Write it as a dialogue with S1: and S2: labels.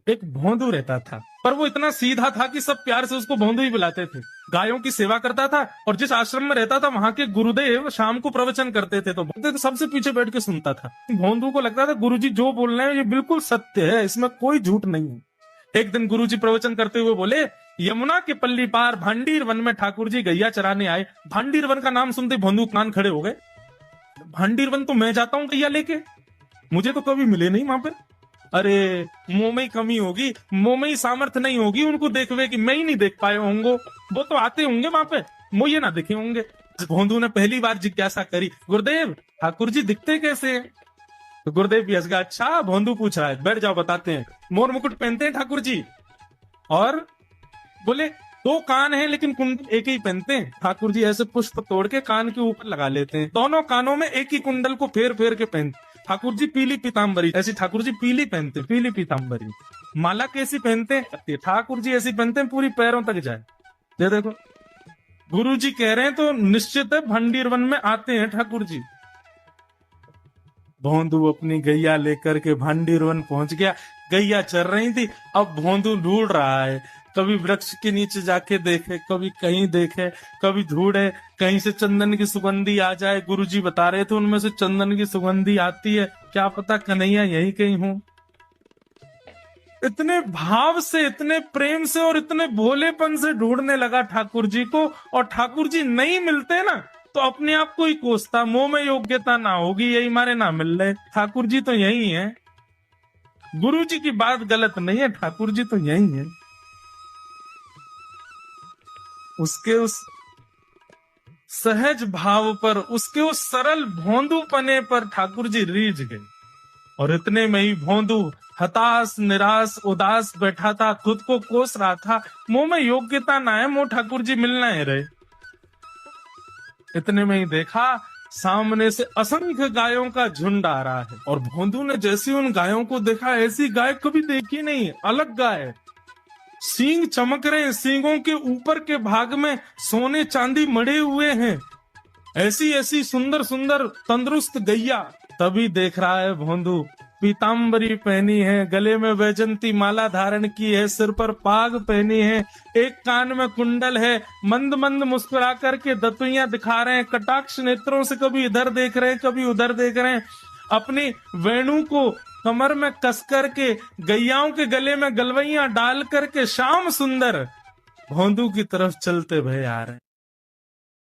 S1: एक भोंदू रहता था, पर वो इतना सीधा था कि सब प्यार से उसको भोंदू ही बुलाते थे। गायों की सेवा करता था और जिस आश्रम में रहता था वहां के गुरुदेव शाम को प्रवचन करते थे तो भोंदू तो सबसे पीछे बैठ के सुनता था। भोंदू को लगता था गुरुजी जो बोल रहे हैं ये बिल्कुल सत्य है, इसमें कोई झूठ नहीं है। एक दिन गुरुजी प्रवचन करते हुए बोले, यमुना के पल्ली पार भांडीर वन में ठाकुर जी गैया चराने आए। भांडीर वन का नाम सुनते भोंदू कान खड़े हो गए। भांडीर वन तो मैं जाता हूँ गैया लेके, मुझे तो कभी मिले नहीं वहां पे। अरे मुंह में ही कमी होगी, मुंह में ही सामर्थ्य नहीं होगी उनको देखवे कि मैं ही नहीं देख पाए होंगे, वो तो आते होंगे वहां पे, मुझे ना दिखे होंगे। भोंदू ने पहली बार जिज्ञासा करी, गुरुदेव ठाकुर जी दिखते कैसे हैं? तो गुरुदेव भी हंस गया, अच्छा भोंदू पूछ रहा है, बैठ जाओ बताते हैं। मोर मुकुट पहनते हैं ठाकुर जी, और बोले दो कान हैं लेकिन कुंडल एक ही पहनते हैं। ठाकुर जी ऐसे पुष्प तोड़ के कान के ऊपर लगा लेते हैं, दोनों कानों में एक ही कुंडल को फेर फेर के पहनते। ठाकुर जी पीली पीताम्बरी, ऐसी ठाकुर जी पीली पहनते, पीली पीताम्बरी। माला कैसी पहनते हैं? ठाकुर जी ऐसी पहनते हैं पूरी पैरों तक जाए। ये देखो गुरु जी कह रहे हैं तो निश्चित है भंडीर वन में आते हैं ठाकुर जी। भोंदू अपनी गैया लेकर के भांडीर वन पहुंच गया। गैया चर रही थी, अब भोंदू ढूंढ रहा है, कभी वृक्ष के नीचे जाके देखे, कभी कहीं देखे, कभी ढूंढे कहीं से चंदन की सुगंधी आ जाए। गुरुजी बता रहे थे उनमें से चंदन की सुगंधी आती है, क्या पता कन्हैया यही कहीं हो। इतने भाव से, इतने प्रेम से और इतने भोलेपन से ढूंढने लगा ठाकुर जी को, और ठाकुर जी नहीं मिलते ना तो अपने आप को ही कोसता, मुंह में योग्यता ना होगी यही मारे ना मिल रहे, ठाकुर जी तो यही है। गुरु जी की बात गलत नहीं है, ठाकुर जी तो यही है। उसके उस सहज भाव पर, उसके उस सरल भोंदूपने पर ठाकुर जी रीझ गए। और इतने में ही भोंदू हताश निराश उदास बैठा था, खुद को कोस रहा था, मुंह में योग्यता ना है, मुंह ठाकुर जी मिलना है रहे। इतने में ही देखा सामने से असंख्य गायों का झुंड आ रहा है, और भोंदू ने जैसे उन गायों को देखा, ऐसी गाय कभी देखी नहीं, अलग गाय, सींग चमक रहे हैं, सींगों के ऊपर के भाग में सोने चांदी मड़े हुए हैं, ऐसी ऐसी सुंदर सुंदर तंदुरुस्त गैया। तभी देख रहा है भोंदू, पीताम्बरी पहनी है, गले में वैजंती माला धारण की है, सिर पर पाग पहनी है, एक कान में कुंडल है, मंद मंद मुस्कुरा करके दतुइयां दिखा रहे हैं, कटाक्ष नेत्रों से कभी इधर देख रहे हैं कभी उधर देख रहे हैं, अपनी वेणु को कमर में कस करके गैयाओं के गले में गलवैया डाल करके श्याम सुंदर भोंदू की तरफ चलते भय आ रहे हैं।